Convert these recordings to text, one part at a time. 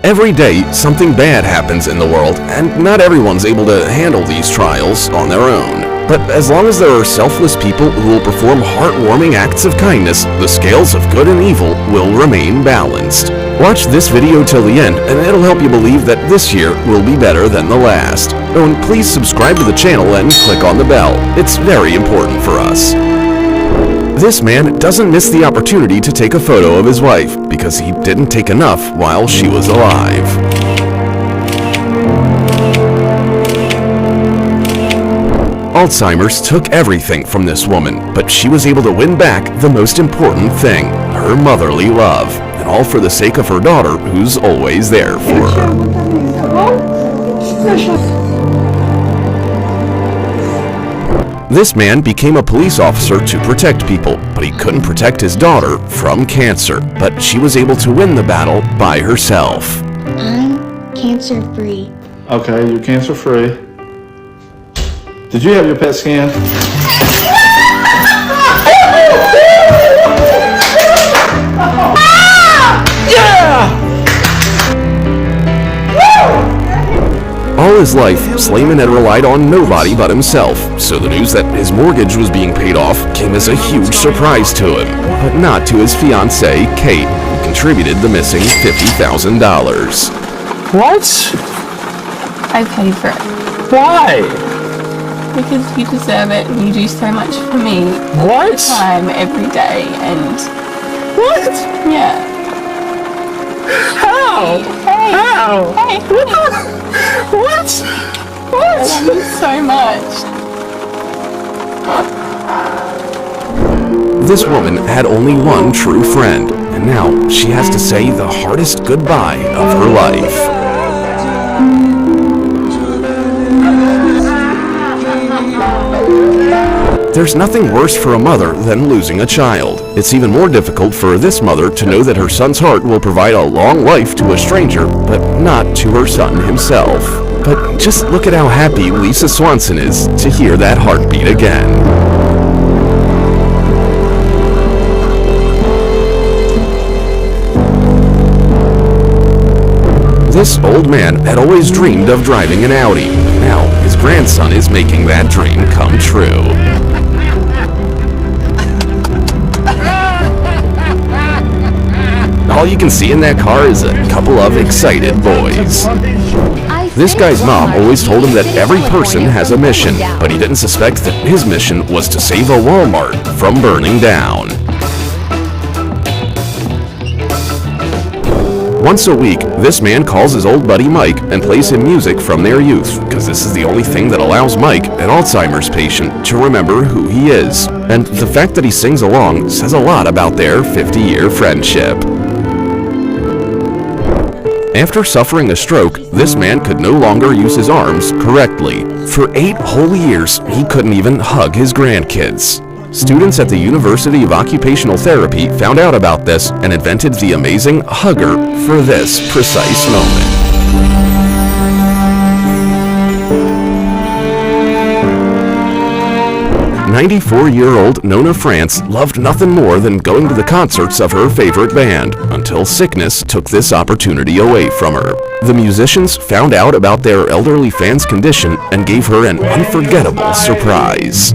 Every day, something bad happens in the world, and not everyone's able to handle these trials on their own. But as long as there are selfless people who will perform heartwarming acts of kindness, the scales of good and evil will remain balanced. Watch this video till the end, and it'll help you believe that this year will be better than the last. Oh, and please subscribe to the channel and click on the bell. It's very important for us. This man doesn't miss the opportunity to take a photo of his wife because he didn't take enough while she was alive. Alzheimer's took everything from this woman, but she was able to win back the most important thing, her motherly love, and all for the sake of her daughter, who's always there for her. This man became a police officer to protect people, but he couldn't protect his daughter from cancer. But she was able to win the battle by herself. I'm cancer-free. Okay, you're cancer-free. Did you have your PET scan? All his life, Slayman had relied on nobody but himself, so the news that his mortgage was being paid off came as a huge surprise to him, but not to his fiancée, Kate, who contributed the missing $50,000. What? I paid for it. Why? Because you deserve it and you do so much for me. What? All the time, every day, and What? yeah. How? Hey. How? Hey. What? I love you so much. This woman had only one true friend, and now she has to say the hardest goodbye of her life. There's nothing worse for a mother than losing a child. It's even more difficult for this mother to know that her son's heart will provide a long life to a stranger, but not to her son himself. But just look at how happy Lisa Swanson is to hear that heartbeat again. This old man had always dreamed of driving an Audi. Now his grandson is making that dream come true. All you can see in that car is a couple of excited boys. This guy's mom always told him that every person has a mission, but he didn't suspect that his mission was to save a Walmart from burning down. Once a week, this man calls his old buddy Mike and plays him music from their youth, because this is the only thing that allows Mike, an Alzheimer's patient, to remember who he is. And the fact that he sings along says a lot about their 50-year friendship. After suffering a stroke, this man could no longer use his arms correctly. For 8 whole years, he couldn't even hug his grandkids. Students at the University of Occupational Therapy found out about this and invented the amazing Hugger for this precise moment. 94-year-old Nona France loved nothing more than going to the concerts of her favorite band, until sickness took this opportunity away from her. The musicians found out about their elderly fan's condition and gave her an unforgettable surprise.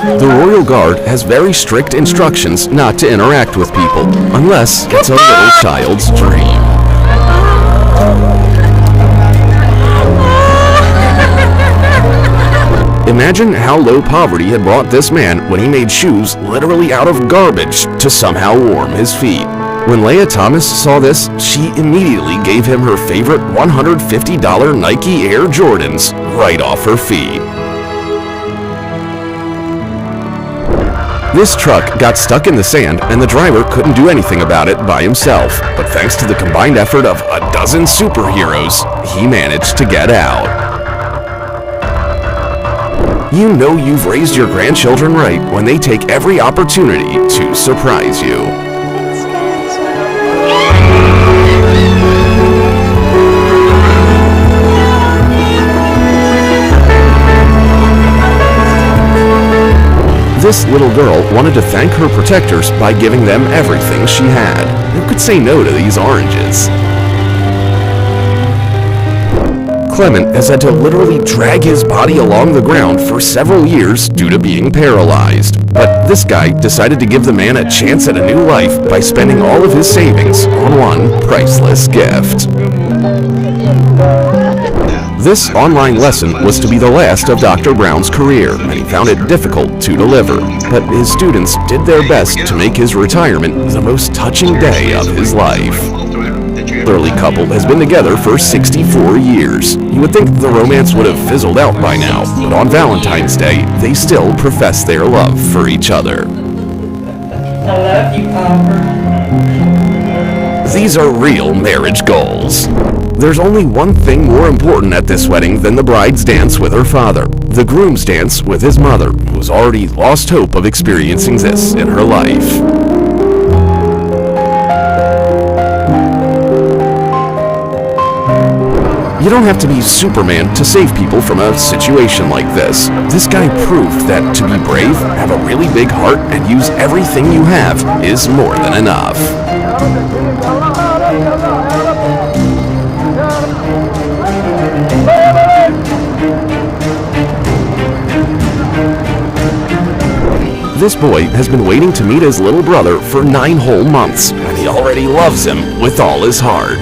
The Royal Guard has very strict instructions not to interact with people, unless it's a little child's dream. Imagine how low poverty had brought this man when he made shoes literally out of garbage to somehow warm his feet. When Leah Thomas saw this, she immediately gave him her favorite $150 Nike Air Jordans right off her feet. This truck got stuck in the sand and the driver couldn't do anything about it by himself, but thanks to the combined effort of a dozen superheroes, he managed to get out. You know you've raised your grandchildren right when they take every opportunity to surprise you. This little girl wanted to thank her protectors by giving them everything she had. Who could say no to these oranges? Clement has had to literally drag his body along the ground for several years due to being paralyzed. But this guy decided to give the man a chance at a new life by spending all of his savings on one priceless gift. This online lesson was to be the last of Dr. Brown's career, and he found it difficult to deliver. But his students did their best to make his retirement the most touching day of his life. The elderly couple has been together for 64 years. You would think the romance would have fizzled out by now, but on Valentine's Day, they still profess their love for each other. I love you, Papa. These are real marriage goals. There's only one thing more important at this wedding than the bride's dance with her father. The groom's dance with his mother, who's already lost hope of experiencing this in her life. You don't have to be Superman to save people from a situation like this. This guy proved that to be brave, have a really big heart, and use everything you have is more than enough. This boy has been waiting to meet his little brother for 9 whole months, and he already loves him with all his heart.